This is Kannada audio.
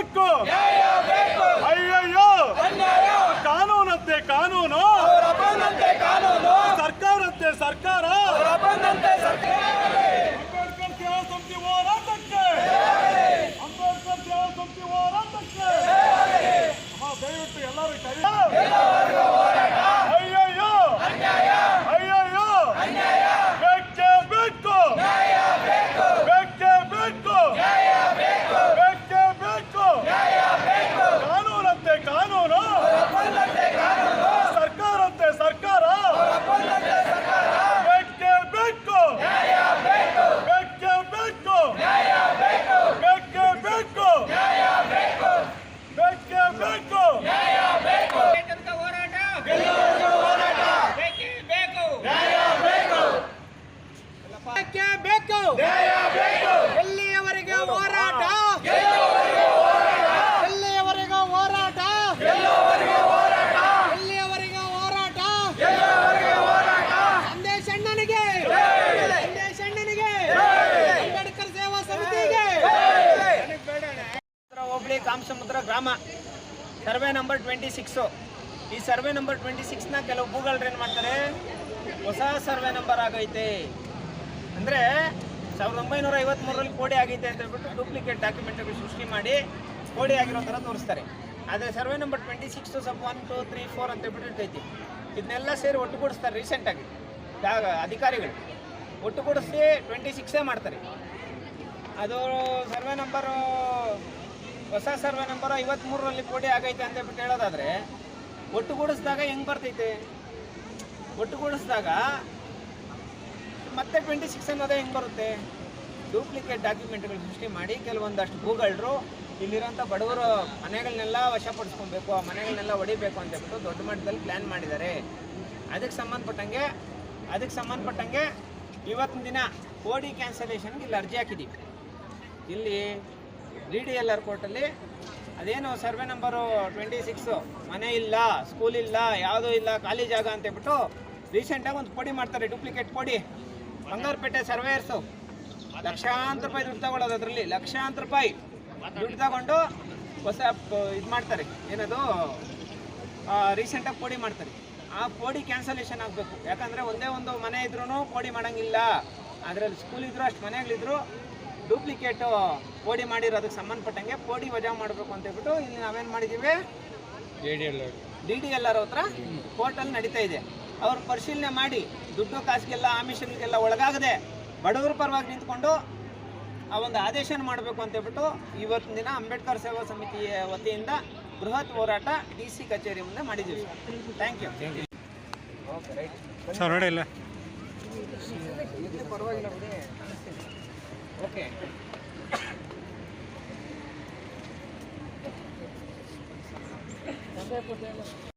ಬೇಕು ಅಯ್ಯಯ್ಯೋ ಕಾನೂನಂತೆ ಕಾನೂನು ಸರ್ಕಾರಕ್ಕೆ ಸರ್ಕಾರ ಅಂಬೇಡ್ಕರ್ ಸೇವಾ ಸಮಿತಿ ಹೋರಾಟಕ್ಕೆ ಅಂಬೇಡ್ಕರ್ ಸೇವಾ ಸಮಿತಿ ಹೋರಾಟಕ್ಕೆ ದಯವಿಟ್ಟು ಎಲ್ಲರೂ ಅಯ್ಯಯ್ಯೋ ಅಯ್ಯಯ್ಯೋ ಬೇಕೇ ಬೇಕು ಬೇಕೇ ಬೇಕು ಬೇಕೇ ಬೇಕು ಕಾನೂನಂತೆ ಕಾನೂನು ಸರ್ಕಾರಂತೆ ಸರ್ಕಾರ ಬೇಕೇ ಬೇಕು ಬೇಕೇ ಬೇಕು ಬೇಕೇ ಬೇಕು ಬೇಕೇ ಬೇಕು ಬೇಕು ಎಲ್ಲಿಯವರೆಗೆ ಹೋರಾಟ ಎಲ್ಲಿಯವರೆಗೆ ಹೋರಾಟ ಎಲ್ಲಿಯವರೆಗೆ ಹೋರಾಟ ಸಂದೇಶ್ ಅಣ್ಣನಿಗೆ ಅಂಬೇಡ್ಕರ್ ಸೇವಾ ಸಮಿತಿಗೆ ಹೋಬಳಿ ಕಾಮಸಮುದ್ರ ಗ್ರಾಮ ಸರ್ವೆ ನಂಬರ್ 26. ಈ ಸರ್ವೆ ನಂಬರ್ 26ನ ಕೆಲವು ಭೂಗಳರು ಏನು ಮಾಡ್ತಾರೆ, ಹೊಸ ಸರ್ವೆ ನಂಬರ್ ಆಗೈತೆ ಅಂದರೆ 1953ರಲ್ಲಿ ಕೋಡಿ ಆಗೈತೆ ಅಂತ ಹೇಳ್ಬಿಟ್ಟು ಡೂಪ್ಲಿಕೇಟ್ ಡಾಕ್ಯುಮೆಂಟ್ಗಳು ಸೃಷ್ಟಿ ಮಾಡಿ ಕೋಡಿ ಆಗಿರೋ ಥರ ತೋರಿಸ್ತಾರೆ. ಆದರೆ ಸರ್ವೆ ನಂಬರ್ 26 ಸ್ವಲ್ಪ 1, 2, 3, 4 ಅಂತ ಹೇಳ್ಬಿಟ್ಟು ಇರ್ತೈತಿ. ಇದನ್ನೆಲ್ಲ ಸೇರಿ ಒಟ್ಟುಗೂಡಿಸ್ತಾರೆ. ರೀಸೆಂಟಾಗಿ ಅಧಿಕಾರಿಗಳು ಒಟ್ಟುಗೂಡಿಸಿ 26 ಮಾಡ್ತಾರೆ. ಅದು ಸರ್ವೆ ನಂಬರು ಹೊಸ ಸರ್ವೆ ನಂಬರು 53ರಲ್ಲಿ ಕೋಡಿ ಆಗೈತೆ ಅಂತ ಹೇಳ್ಬಿಟ್ಟು ಹೇಳೋದಾದರೆ ಒಟ್ಟುಗೂಡಿಸಿದಾಗ ಹೆಂಗೆ ಬರ್ತೈತೆ, ಒಟ್ಟುಗೂಡಿಸಿದಾಗ ಮತ್ತೆ 26 ಅನ್ನೋದೇ ಹೆಂಗೆ ಬರುತ್ತೆ? ಡೂಪ್ಲಿಕೇಟ್ ಡಾಕ್ಯುಮೆಂಟ್ಗಳು ಸೃಷ್ಟಿ ಮಾಡಿ ಕೆಲವೊಂದಷ್ಟು ಭೂಗಳರು ಇಲ್ಲಿರೋಂಥ ಬಡವರು ಮನೆಗಳನ್ನೆಲ್ಲ ವಶಪಡಿಸ್ಕೊಬೇಕು, ಆ ಮನೆಗಳನ್ನೆಲ್ಲ ಹೊಡಿಬೇಕು ಅಂತ ಹೇಳ್ಬಿಟ್ಟು ದೊಡ್ಡ ಮಟ್ಟದಲ್ಲಿ ಪ್ಲ್ಯಾನ್ ಮಾಡಿದ್ದಾರೆ. ಅದಕ್ಕೆ ಸಂಬಂಧಪಟ್ಟಂಗೆ ಇವತ್ತಿನ ದಿನ ಕೋಡಿ ಕ್ಯಾನ್ಸಲೇಷನ್ಗೆ ಇಲ್ಲಿ ಅರ್ಜಿ ಹಾಕಿದ್ದೀವಿ. ಇಲ್ಲಿ DDLR ಕೋರ್ಟಲ್ಲಿ ಅದೇನು ಸರ್ವೆ ನಂಬರು 26 ಮನೆ ಇಲ್ಲ, ಸ್ಕೂಲ್ ಇಲ್ಲ, ಯಾವುದೂ ಇಲ್ಲ, ಖಾಲಿ ಜಾಗ ಅಂತ ಹೇಳ್ಬಿಟ್ಟು ರೀಸೆಂಟಾಗಿ ಒಂದು ಕೋಡಿ ಮಾಡ್ತಾರೆ, ಡೂಪ್ಲಿಕೇಟ್ ಕೋಡಿ. ಬಂಗಾರಪೇಟೆ ಸರ್ವೇಯರ್ಸು ಲಕ್ಷಾಂತರ ರೂಪಾಯಿ ದುಡ್ಡು ತಗೊಳ್ಳೋದು, ಅದರಲ್ಲಿ ಲಕ್ಷಾಂತರ ರೂಪಾಯಿ ದುಡ್ಡು ತಗೊಂಡು ಹೊಸ ಇದು ಮಾಡ್ತಾರೆ, ಏನದು ರೀಸೆಂಟಾಗಿ ಕೋಡಿ ಮಾಡ್ತಾರೆ. ಆ ಕೋಡಿ ಕ್ಯಾನ್ಸಲೇಷನ್ ಆಗಬೇಕು. ಯಾಕಂದರೆ ಒಂದೇ ಒಂದು ಮನೆ ಇದ್ರೂ ಕೋಡಿ ಮಾಡೋಂಗಿಲ್ಲ, ಅದರಲ್ಲಿ ಸ್ಕೂಲ್ ಇದ್ದರೂ ಅಷ್ಟು ಮನೆಗಳಿದ್ರು ಡೂಪ್ಲಿಕೇಟು ಕೋಡಿ ಮಾಡಿರೋದಕ್ಕೆ ಸಂಬಂಧಪಟ್ಟಂಗೆ ಕೋಡಿ ವಜಾ ಮಾಡಬೇಕು ಅಂತ ಹೇಳ್ಬಿಟ್ಟು ಇಲ್ಲಿ ನಾವೇನು ಮಾಡಿದ್ದೀವಿ, DDLR ಹತ್ರ ಕೋರ್ಟಲ್ಲಿ ನಡೀತಾ ಇದೆ. ಅವ್ರು ಪರಿಶೀಲನೆ ಮಾಡಿ ದುಡ್ಡು ಕಾಸಿಗೆಲ್ಲ ಆಮಿಷಗಳಿಗೆಲ್ಲ ಒಳಗಾಗದೆ ಬಡವರ ಪರವಾಗಿ ನಿಂತ್ಕೊಂಡು ಆ ಒಂದು ಆದೇಶನ ಮಾಡಬೇಕು ಅಂತ ಹೇಳ್ಬಿಟ್ಟು ಇವತ್ತಿನ ದಿನ ಅಂಬೇಡ್ಕರ್ ಸೇವಾ ಸಮಿತಿಯ ವತಿಯಿಂದ ಬೃಹತ್ ಹೋರಾಟ DC ಕಚೇರಿ ಮುಂದೆ ಮಾಡಿದ್ದೀವಿ. Thank you. Okay, right sir, ನೋಡಿ ಇಲ್ಲ ಪರವಾಗಿಲ್ಲ ಬಿಡಿ. ಓಕೆ